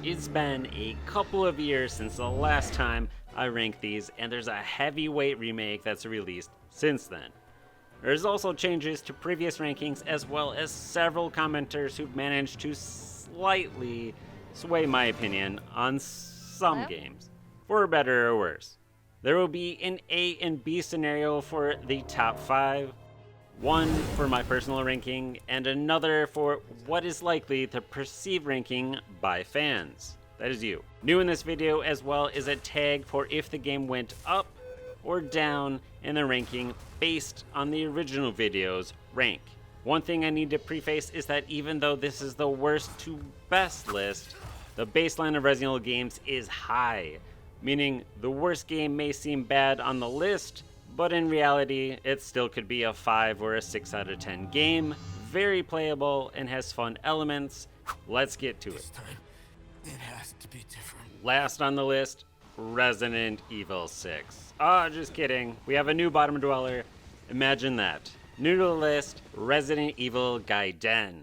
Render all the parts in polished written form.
It's been a couple of years since the last time I ranked these, and there's a heavyweight remake that's released since then. There's also changes to previous rankings, as well as several commenters who've managed to slightly sway my opinion on some games, for better or worse. There will be an A and B scenario for the top 5, one for my personal ranking, and another for what is likely the perceived ranking by fans. That is you. New in this video as well is a tag for if the game went up or down in the ranking based on the original video's rank. One thing I need to preface is that even though this is the worst to best list, the baseline of Resident Evil games is high, meaning the worst game may seem bad on the list, but in reality, it still could be a 5 or a 6 out of 10 game, very playable and has fun elements. Let's get to it. This time, it has to be different. Last on the list, Resident Evil 6. Just kidding. We have a new bottom dweller. Imagine that. New to the list, Resident Evil Gaiden.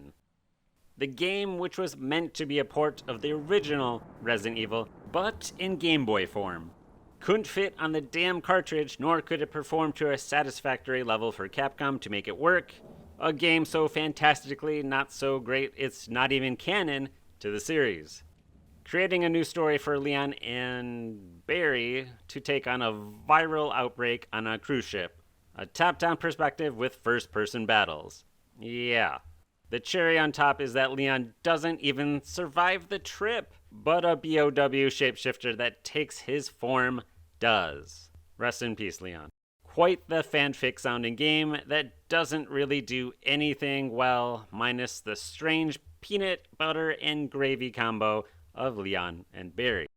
The game, which was meant to be a port of the original Resident Evil, but in Game Boy form. Couldn't fit on the damn cartridge, nor could it perform to a satisfactory level for Capcom to make it work. A game so fantastically not so great it's not even canon to the series. Creating a new story for Leon and Barry to take on a viral outbreak on a cruise ship. A top-down perspective with first-person battles. Yeah. The cherry on top is that Leon doesn't even survive the trip, but a BOW shapeshifter that takes his form does. Rest in peace, Leon. Quite the fanfic-sounding game that doesn't really do anything well, minus the strange peanut butter and gravy combo of Leon and Barry.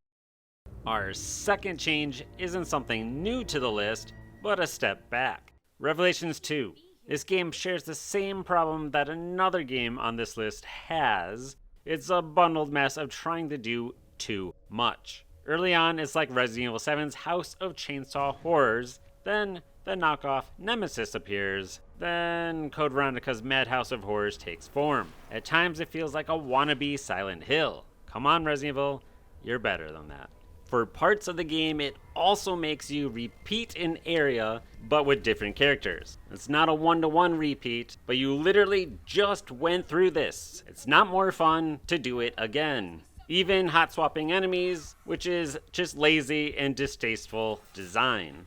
Our second change isn't something new to the list, but a step back. Revelations 2. This game shares the same problem that another game on this list has. It's a bundled mess of trying to do too much. Early on, it's like Resident Evil 7's House of Chainsaw Horrors. Then the knockoff Nemesis appears. Then Code Veronica's Madhouse of Horrors takes form. At times, it feels like a wannabe Silent Hill. Come on, Resident Evil, you're better than that. For parts of the game, it also makes you repeat an area, but with different characters. It's not a one-to-one repeat, but you literally just went through this. It's not more fun to do it again. Even hot swapping enemies, which is just lazy and distasteful design.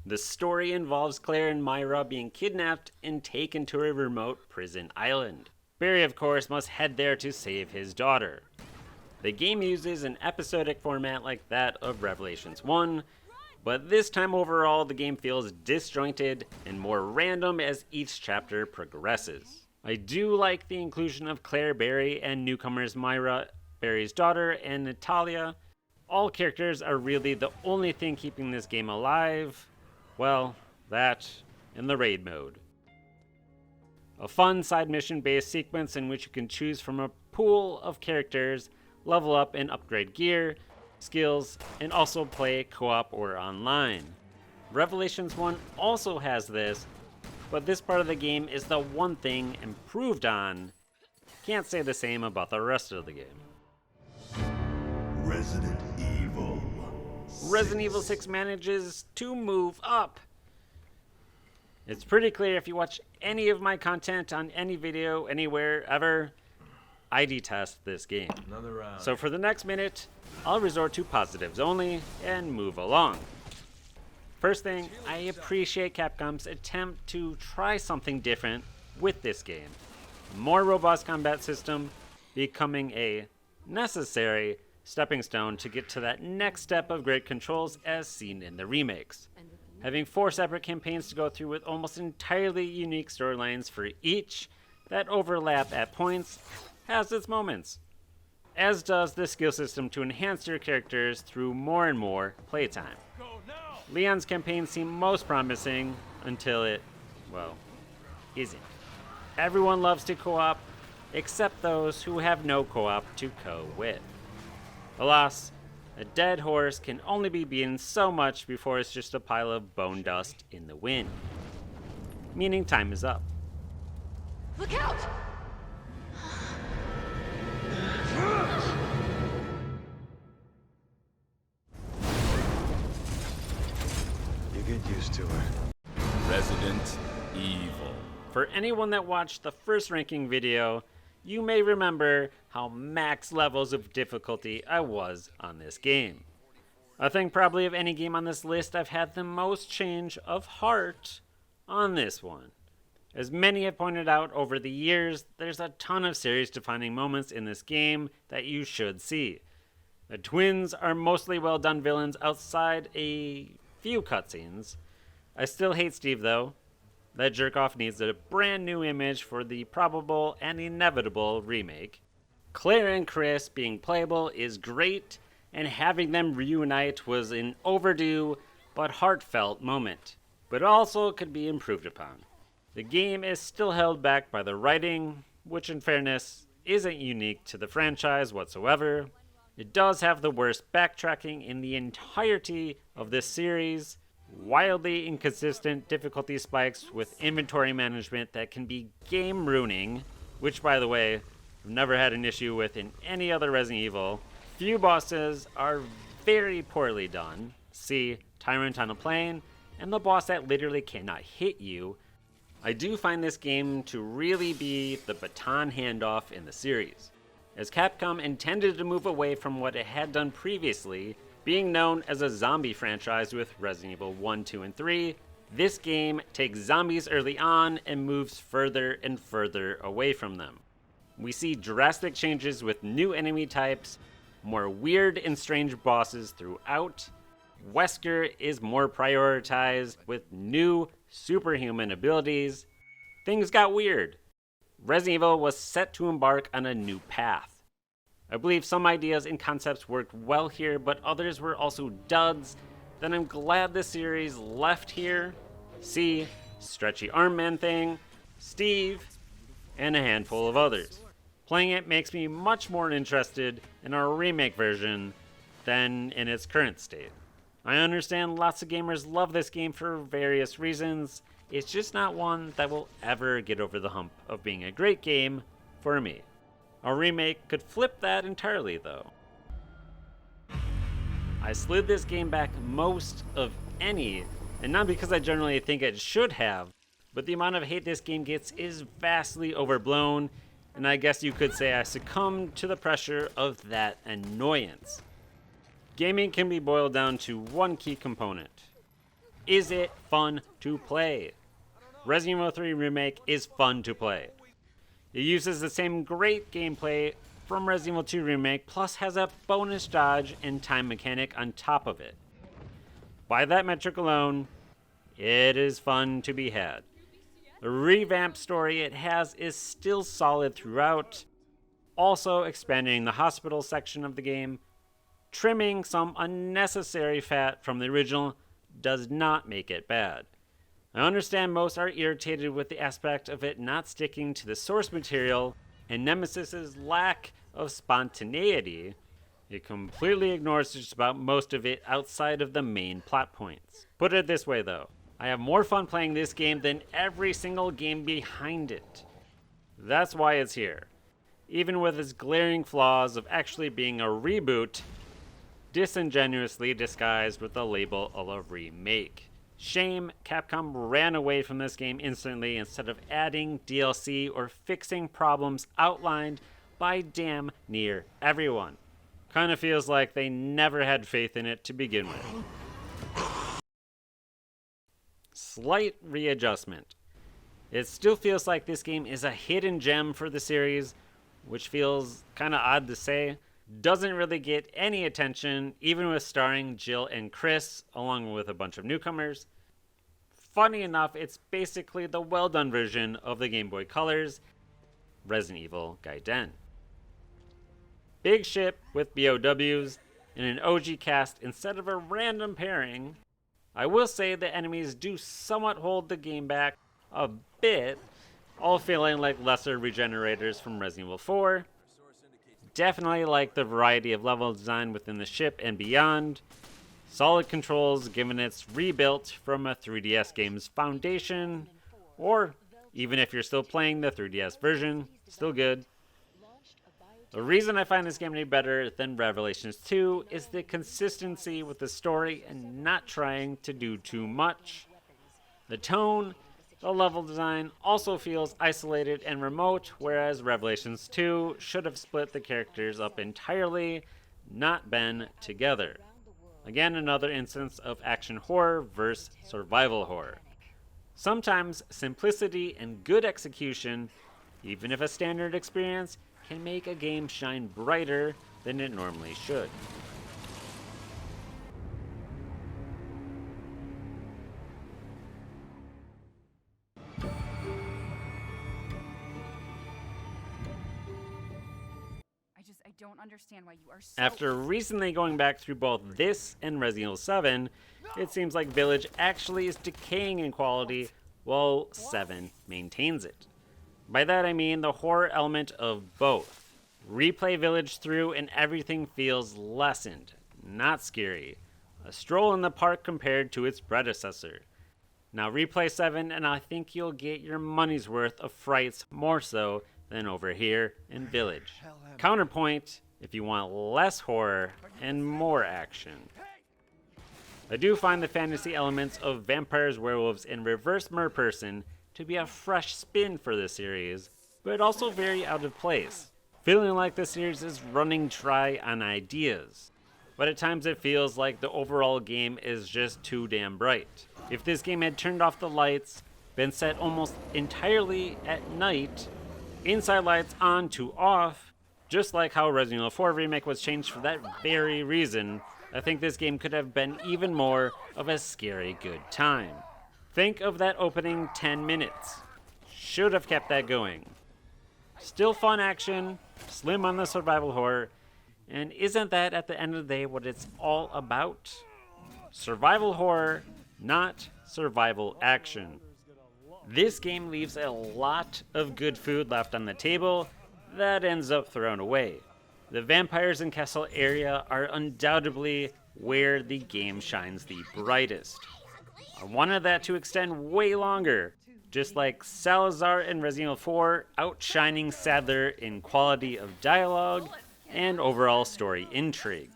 The story involves Claire and Myra being kidnapped and taken to a remote prison island. Barry, of course, must head there to save his daughter. The game uses an episodic format like that of Revelations 1, but this time overall the game feels disjointed and more random as each chapter progresses. I do like the inclusion of Claire, Barry, and newcomers Myra, Barry's daughter, and Natalia. All characters are really the only thing keeping this game alive. Well, that and the raid mode. A fun side mission based sequence in which you can choose from a pool of characters, level up and upgrade gear, skills, and also play co-op or online. Revelations 1 also has this, but this part of the game is the one thing improved on. Can't say the same about the rest of the game. Resident Evil. Resident Evil 6 manages to move up. It's pretty clear if you watch any of my content on any video, anywhere, ever, I detest this game. Another round. So for the next minute, I'll resort to positives only and move along. First thing, I appreciate Capcom's attempt to try something different with this game. A more robust combat system becoming a necessary stepping stone to get to that next step of great controls as seen in the remakes. Having 4 separate campaigns to go through with almost entirely unique storylines for each that overlap at points has its moments, as does the skill system to enhance your characters through more and more playtime. Leon's campaign seemed most promising until it, well, isn't. Everyone loves to co-op, except those who have no co-op to co-with. Alas, a dead horse can only be beaten so much before it's just a pile of bone dust in the wind. Meaning time is up. Look out! get used to it. Resident Evil. For anyone that watched the first ranking video, you may remember how max levels of difficulty I was on this game. I think probably of any game on this list, I've had the most change of heart on this one. As many have pointed out over the years, there's a ton of series-defining moments in this game that you should see. The twins are mostly well-done villains outside a few cutscenes. I still hate Steve though. That jerk-off needs a brand new image for the probable and inevitable remake. Claire and Chris being playable is great, and having them reunite was an overdue but heartfelt moment, but also could be improved upon. The game is still held back by the writing, which in fairness isn't unique to the franchise whatsoever. It does have the worst backtracking in the entirety of this series, wildly inconsistent difficulty spikes with inventory management that can be game ruining, which by the way, I've never had an issue with in any other Resident Evil. Few bosses are very poorly done. See Tyrant on a Plane, and the boss that literally cannot hit you. I do find this game to really be the baton handoff in the series, as Capcom intended to move away from what it had done previously, being known as a zombie franchise with Resident Evil 1, 2, and 3. This game takes zombies early on and moves further and further away from them. We see drastic changes with new enemy types, more weird and strange bosses throughout. Wesker is more prioritized with new superhuman abilities. Things got weird. Resident Evil was set to embark on a new path. I believe some ideas and concepts worked well here, but others were also duds. Then I'm glad the series left here. See, Stretchy Arm Man Thing, Steve, and a handful of others. Playing it makes me much more interested in our remake version than in its current state. I understand lots of gamers love this game for various reasons. It's just not one that will ever get over the hump of being a great game for me. A remake could flip that entirely though. I slid this game back most of any, and not because I generally think it should have, but the amount of hate this game gets is vastly overblown, and I guess you could say I succumbed to the pressure of that annoyance. Gaming can be boiled down to one key component. Is it fun to play? Resident Evil 3 Remake is fun to play. It uses the same great gameplay from Resident Evil 2 Remake, plus has a bonus dodge and time mechanic on top of it. By that metric alone, it is fun to be had. The revamped story it has is still solid throughout, also expanding the hospital section of the game. Trimming some unnecessary fat from the original does not make it bad. I understand most are irritated with the aspect of it not sticking to the source material and Nemesis's lack of spontaneity. It completely ignores just about most of it outside of the main plot points. Put it this way though, I have more fun playing this game than every single game behind it. That's why it's here. Even with its glaring flaws of actually being a reboot, disingenuously disguised with the label of a remake. Shame Capcom ran away from this game instantly instead of adding DLC or fixing problems outlined by damn near everyone. Kinda feels like they never had faith in it to begin with. Slight readjustment. It still feels like this game is a hidden gem for the series, which feels kinda odd to say. Doesn't really get any attention, even with starring Jill and Chris, along with a bunch of newcomers. Funny enough, it's basically the well-done version of the Game Boy Color's Resident Evil Gaiden. Big ship with BOWs and an OG cast instead of a random pairing. I will say the enemies do somewhat hold the game back a bit, all feeling like lesser regenerators from Resident Evil 4. Definitely like the variety of level design within the ship and beyond. Solid controls given it's rebuilt from a 3DS game's foundation, or even if you're still playing the 3DS version, still good. The reason I find this game to be better than Revelations 2 is the consistency with the story and not trying to do too much. The tone, the level design also feels isolated and remote, whereas Revelations 2 should have split the characters up entirely, not been together. Again, another instance of action horror versus survival horror. Sometimes simplicity and good execution, even if a standard experience, can make a game shine brighter than it normally should. I don't understand why you are so... After recently going back through both this and Resident Evil 7, it seems like Village actually is decaying in quality while 7 maintains it. By that I mean the horror element of both. Replay Village through and everything feels lessened, not scary. A stroll in the park compared to its predecessor. Now replay 7 and I think you'll get your money's worth of frights more so than over here in Village. Counterpoint, if you want less horror and more action. I do find the fantasy elements of vampires, werewolves, and reverse merperson to be a fresh spin for the series, but also very out of place. Feeling like the series is running dry on ideas. But at times it feels like the overall game is just too damn bright. If this game had turned off the lights, been set almost entirely at night, inside lights on to off, just like how Resident Evil 4 Remake was changed for that very reason, I think this game could have been even more of a scary good time. Think of that opening 10 minutes. Should have kept that going. Still fun action, slim on the survival horror, and isn't that at the end of the day what it's all about? Survival horror, not survival action. This game leaves a lot of good food left on the table that ends up thrown away. The vampires and castle area are undoubtedly where the game shines the brightest. I wanted that to extend way longer, just like Salazar in Resident Evil 4 outshining Sadler in quality of dialogue and overall story intrigue.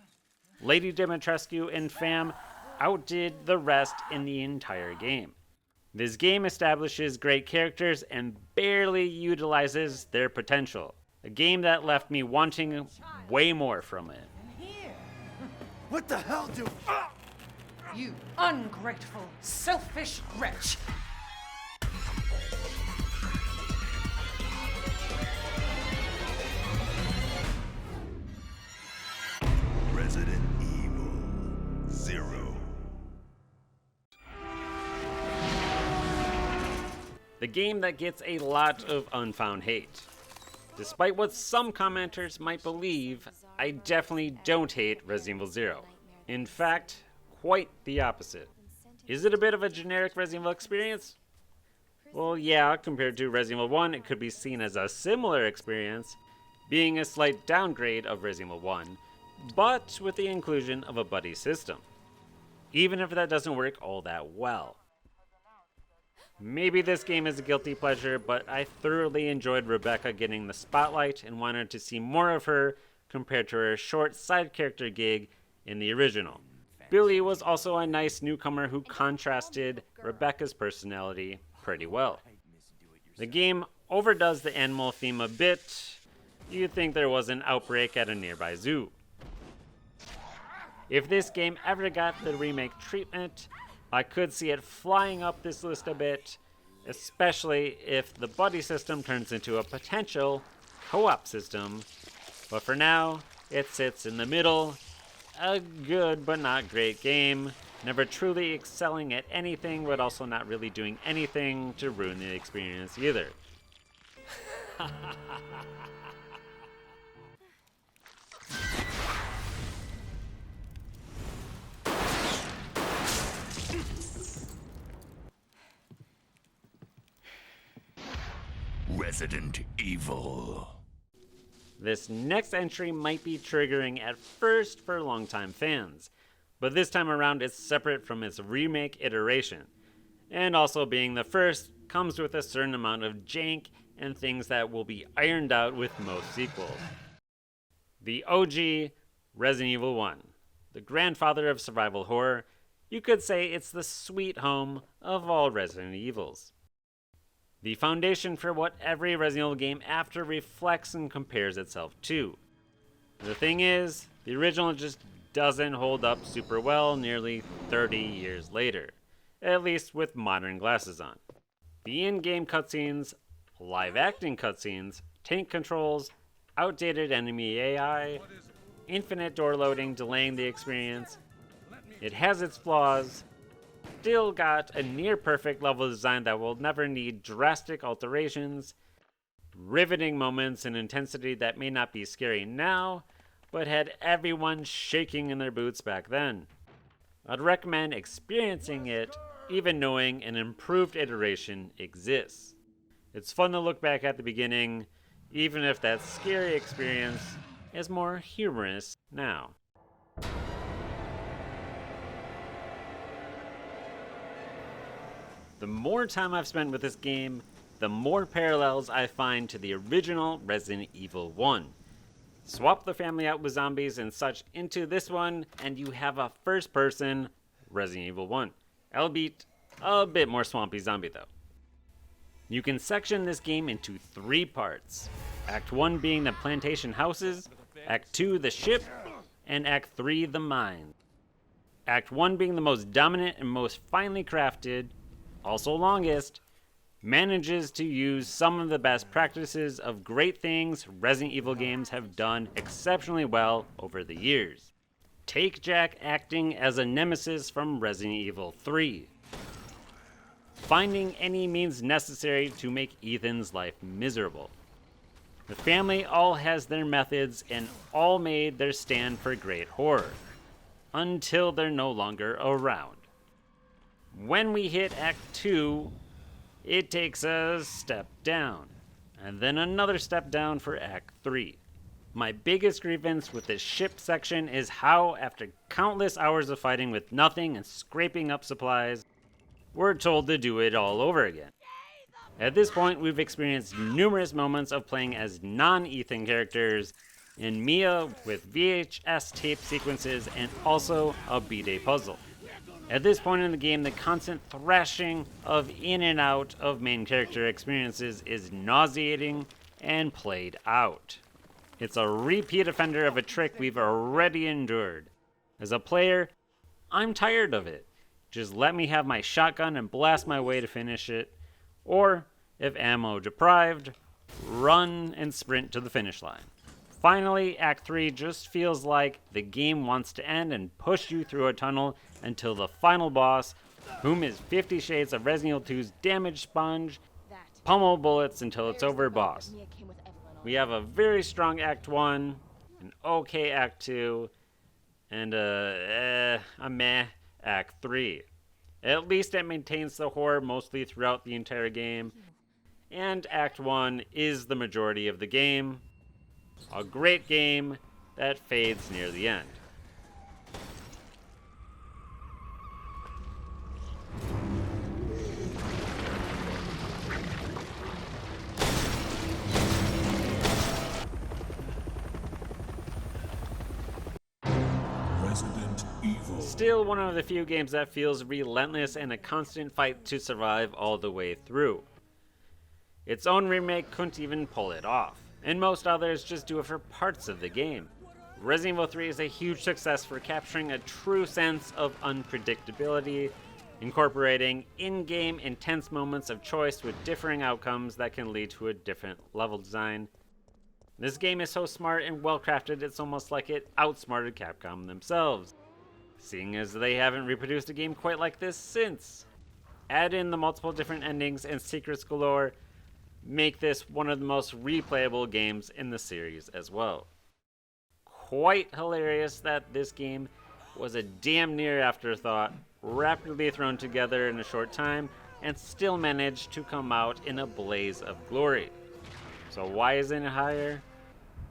Lady Dimitrescu and fam outdid the rest in the entire game. This game establishes great characters and barely utilizes their potential. A game that left me wanting way more from it. What the hell do... You ungrateful, selfish wretch! Resident Evil 0. The game that gets a lot of unfound hate. Despite what some commenters might believe, I definitely don't hate Resident Evil 0. In fact, quite the opposite. Is it a bit of a generic Resident Evil experience? Well, yeah, compared to Resident Evil 1, it could be seen as a similar experience, being a slight downgrade of Resident Evil 1, but with the inclusion of a buddy system. Even if that doesn't work all that well. Maybe this game is a guilty pleasure, but I thoroughly enjoyed Rebecca getting the spotlight and wanted to see more of her compared to her short side character gig in the original. Billy was also a nice newcomer who contrasted Rebecca's personality pretty well. The game overdoes the animal theme a bit. You'd think there was an outbreak at a nearby zoo. If this game ever got the remake treatment, I could see it flying up this list a bit, especially if the buddy system turns into a potential co-op system. But for now, it sits in the middle, a good but not great game, never truly excelling at anything, but also not really doing anything to ruin the experience either. Resident Evil. This next entry might be triggering at first for longtime fans, but this time around it's separate from its remake iteration. And also being the first comes with a certain amount of jank and things that will be ironed out with most sequels. The OG Resident Evil 1, the grandfather of survival horror. You could say it's the sweet home of all Resident Evils. The foundation for what every Resident Evil game after reflects and compares itself to. The thing is, the original just doesn't hold up super well nearly 30 years later, at least with modern glasses on. The in-game cutscenes, live-acting cutscenes, tank controls, outdated enemy AI, infinite door loading delaying the experience. It has its flaws, still got a near-perfect level design that will never need drastic alterations, riveting moments and intensity that may not be scary now, but had everyone shaking in their boots back then. I'd recommend experiencing it, even knowing an improved iteration exists. It's fun to look back at the beginning, even if that scary experience is more humorous now. The more time I've spent with this game, the more parallels I find to the original Resident Evil 1. Swap the family out with zombies and such into this one, and you have a first-person Resident Evil 1. Albeit a bit more swampy zombie though. You can section this game into 3 parts. Act 1 being the plantation houses, Act 2 the ship, and Act 3 the mine. Act 1 being the most dominant and most finely crafted, also longest, manages to use some of the best practices of great things Resident Evil games have done exceptionally well over the years. Take Jack acting as a nemesis from Resident Evil 3. Finding any means necessary to make Ethan's life miserable. The family all has their methods and all made their stand for great horror. Until they're no longer around. When we hit Act 2, it takes a step down, and then another step down for Act 3. My biggest grievance with this ship section is how, after countless hours of fighting with nothing and scraping up supplies, we're told to do it all over again. At this point, we've experienced numerous moments of playing as non-Ethan characters, and Mia with VHS tape sequences and also a B-Day puzzle. At this point in the game, the constant thrashing of in and out of main character experiences is nauseating and played out. It's a repeat offender of a trick we've already endured. As a player, I'm tired of it. Just let me have my shotgun and blast my way to finish it. Or, if ammo deprived, run and sprint to the finish line. Finally, Act 3 just feels like the game wants to end and push you through a tunnel until the final boss, whom is 50 Shades of Resident Evil 2's damage sponge, pummel bullets until it's over boss. We have a very strong Act 1, an okay Act 2, and a meh Act 3. At least it maintains the horror mostly throughout the entire game, and Act 1 is the majority of the game. A great game that fades near the end. Resident Evil. Still one of the few games that feels relentless and a constant fight to survive all the way through. Its own remake couldn't even pull it off, and most others just do it for parts of the game. Resident Evil 3 is a huge success for capturing a true sense of unpredictability, incorporating in-game intense moments of choice with differing outcomes that can lead to a different level design. This game is so smart and well-crafted, it's almost like it outsmarted Capcom themselves, seeing as they haven't reproduced a game quite like this since. Add in the multiple different endings and secrets galore, make this one of the most replayable games in the series as well. Quite hilarious that this game was a damn near afterthought, rapidly thrown together in a short time, and still managed to come out in a blaze of glory. So why isn't it higher?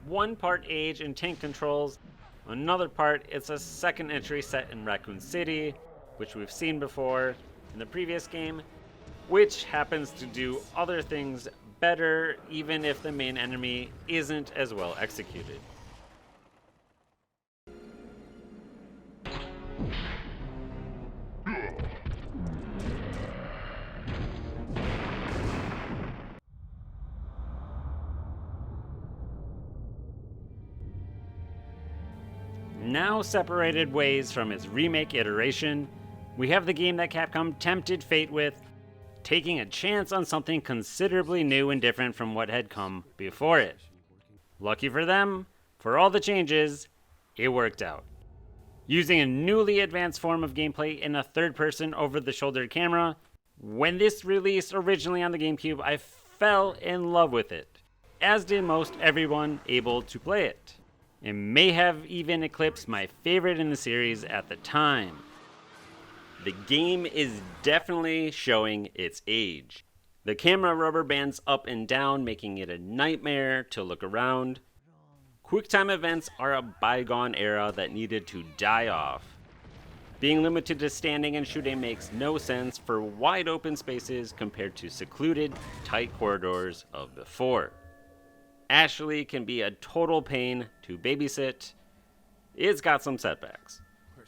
One part age and tank controls, another part it's a second entry set in Raccoon City, which we've seen before in the previous game, which happens to do other things better even if the main enemy isn't as well executed. Now separated ways from its remake iteration, we have the game that Capcom tempted fate with, taking a chance on something considerably new and different from what had come before it. Lucky for them, for all the changes, it worked out. Using a newly advanced form of gameplay in a third-person over-the-shoulder camera, when this released originally on the GameCube, I fell in love with it, as did most everyone able to play it. It may have even eclipsed my favorite in the series at the time. The game is definitely showing its age. The camera rubber bands up and down, making it a nightmare to look around. QuickTime events are a bygone era that needed to die off. Being limited to standing and shooting makes no sense for wide open spaces compared to secluded, tight corridors of before. Ashley can be a total pain to babysit. It's got some setbacks.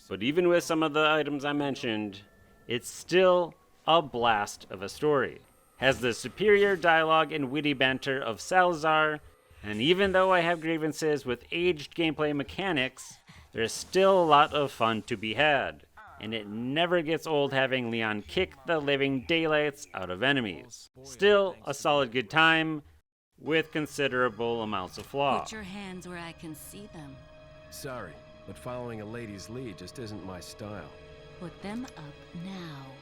But even with some of the items I mentioned, it's still a blast of a story. Has the superior dialogue and witty banter of Salazar, and even though I have grievances with aged gameplay mechanics, there's still a lot of fun to be had, and it never gets old having Leon kick the living daylights out of enemies. Still a solid good time, with considerable amounts of flaw. Put your hands where I can see them. Sorry, but following a lady's lead just isn't my style. Put them up now.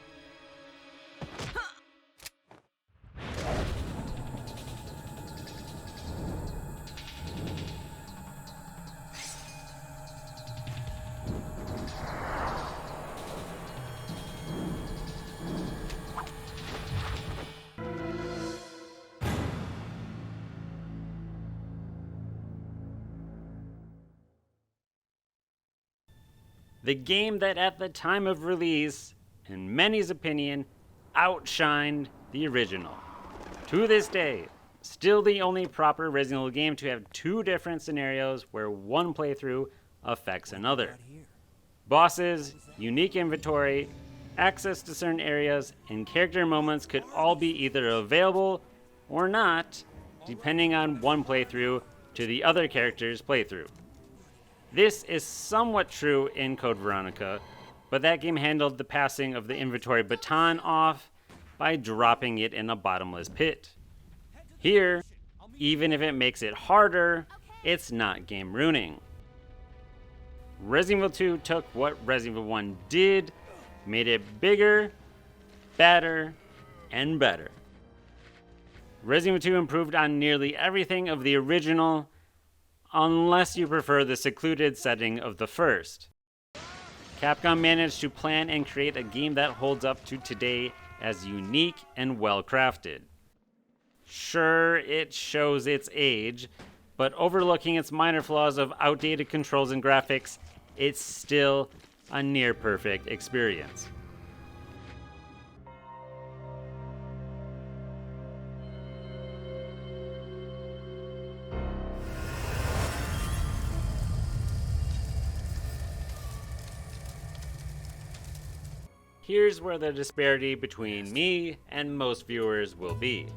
The game that at the time of release, in many's opinion, outshined the original. To this day, still the only proper Resident Evil game to have two different scenarios where one playthrough affects another. Bosses, unique inventory, access to certain areas, and character moments could all be either available or not, depending on one playthrough to the other character's playthrough. This is somewhat true in Code Veronica, but that game handled the passing of the inventory baton off by dropping it in a bottomless pit. Here, even if it makes it harder, it's not game ruining. Resident Evil 2 took what Resident Evil 1 did, made it bigger, badder, and better. Resident Evil 2 improved on nearly everything of the original, unless you prefer the secluded setting of the first. Capcom managed to plan and create a game that holds up to today as unique and well crafted. Sure, it shows its age, but overlooking its minor flaws of outdated controls and graphics, it's still a near perfect experience. Here's where the disparity between me and most viewers will be.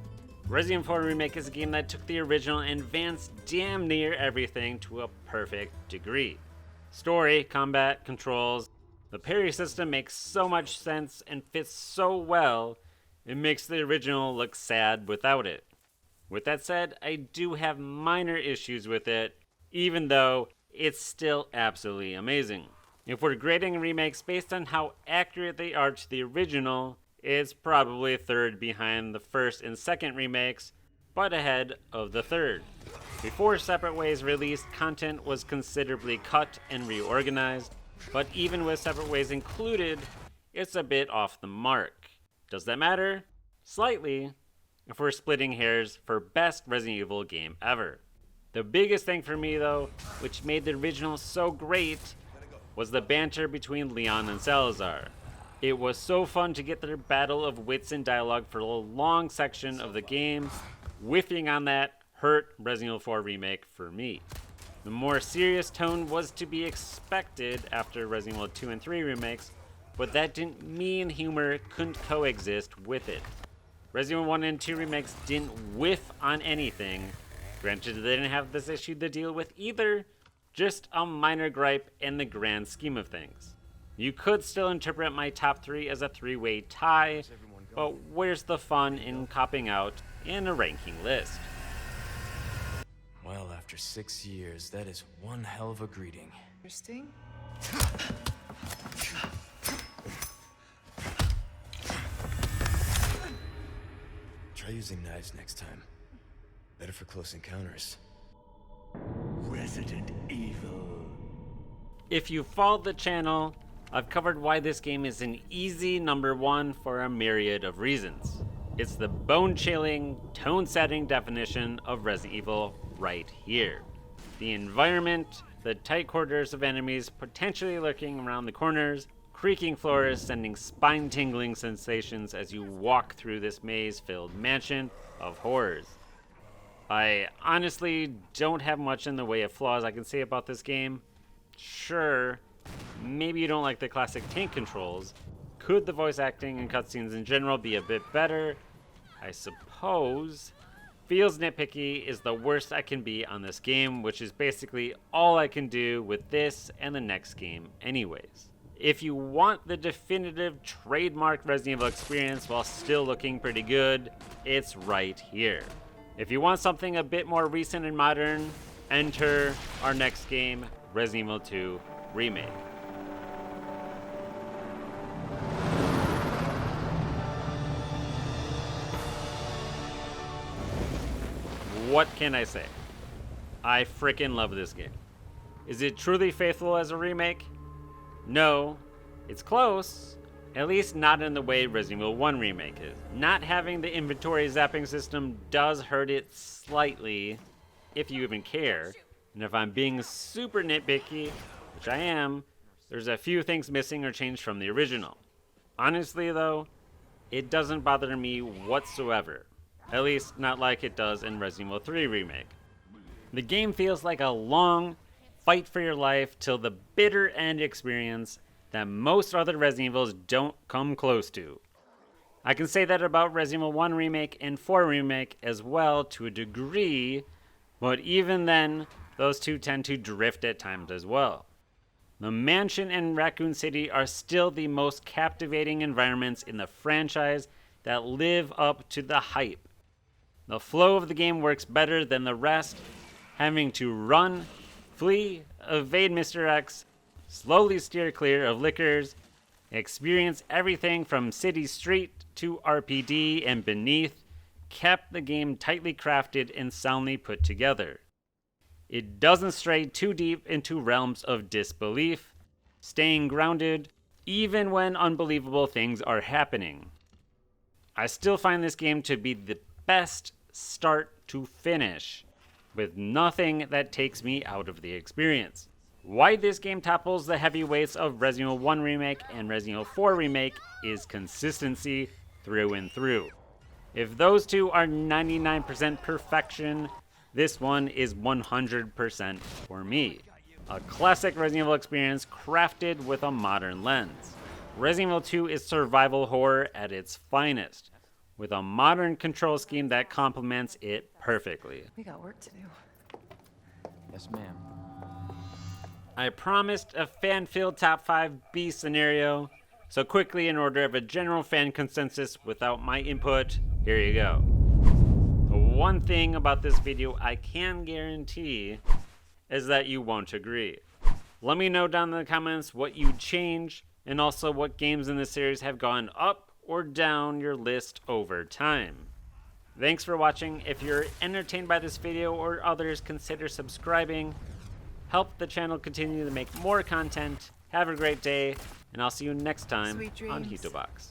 Resident Evil 4 Remake is a game that took the original and advanced damn near everything to a perfect degree. Story, combat, controls, the parry system makes so much sense and fits so well, it makes the original look sad without it. With that said, I do have minor issues with it, even though it's still absolutely amazing. If we're grading remakes based on how accurate they are to the original, it's probably third behind the first and second remakes, but ahead of the third. Before Separate Ways released, content was considerably cut and reorganized, but even with Separate Ways included, it's a bit off the mark. Does that matter? Slightly, if we're splitting hairs for best Resident Evil game ever. The biggest thing for me though, which made the original so great, was the banter between Leon and Salazar. It was so fun to get their battle of wits and dialogue for a long section of the game. Whiffing on that hurt Resident Evil 4 Remake for me. The more serious tone was to be expected after Resident Evil 2 and 3 remakes, but that didn't mean humor couldn't coexist with it. Resident Evil 1 and 2 remakes didn't whiff on anything. Granted, they didn't have this issue to deal with either, Just a minor gripe in the grand scheme of things. You could still interpret my top 3 as a 3-way tie, but where's the fun in copping out in a ranking list? Well, after 6 years, that is one hell of a greeting. Interesting. Try using knives next time. Better for close encounters. Resident Evil. If you followed the channel, I've covered why this game is an easy number 1 for a myriad of reasons. It's the bone-chilling, tone-setting definition of Resident Evil right here. The environment, the tight quarters of enemies potentially lurking around the corners, creaking floors sending spine-tingling sensations as you walk through this maze-filled mansion of horrors. I honestly don't have much in the way of flaws I can say about this game. Sure, maybe you don't like the classic tank controls. Could the voice acting and cutscenes in general be a bit better? I suppose. Feels nitpicky is the worst I can be on this game, which is basically all I can do with this and the next game anyways. If you want the definitive trademark Resident Evil experience while still looking pretty good, it's right here. If you want something a bit more recent and modern, enter our next game, Resident Evil 2 Remake. What can I say? I frickin' love this game. Is it truly faithful as a remake? No, it's close. At least not in the way Resident Evil 1 Remake is. Not having the inventory zapping system does hurt it slightly, if you even care. And if I'm being super nitpicky, which I am, there's a few things missing or changed from the original. Honestly though, it doesn't bother me whatsoever. At least not like it does in Resident Evil 3 Remake. The game feels like a long, fight for your life till the bitter end experience that most other Resident Evils don't come close to. I can say that about Resident Evil 1 Remake and 4 Remake as well to a degree, but even then, those two tend to drift at times as well. The mansion and Raccoon City are still the most captivating environments in the franchise that live up to the hype. The flow of the game works better than the rest, having to run, flee, evade Mr. X, slowly steer clear of liquors, experience everything from city street to RPD and beneath, kept the game tightly crafted and soundly put together. It doesn't stray too deep into realms of disbelief, staying grounded even when unbelievable things are happening. I still find this game to be the best start to finish, with nothing that takes me out of the experience. Why this game topples the heavyweights of Resident Evil 1 Remake and Resident Evil 4 Remake is consistency through and through. If those two are 99% perfection, this one is 100% for me. A classic Resident Evil experience crafted with a modern lens. Resident Evil 2 is survival horror at its finest, with a modern control scheme that complements it perfectly. We got work to do. Yes, ma'am. I promised a fan-filled top 5 B scenario, so quickly in order of a general fan consensus without my input, here you go. The one thing about this video I can guarantee is that you won't agree. Let me know down in the comments what you'd change, and also what games in this series have gone up or down your list over time. Thanks for watching. If you're entertained by this video or others, consider subscribing. Help the channel continue to make more content. Have a great day, and I'll see you next time Sweet on dreams. Hittobox.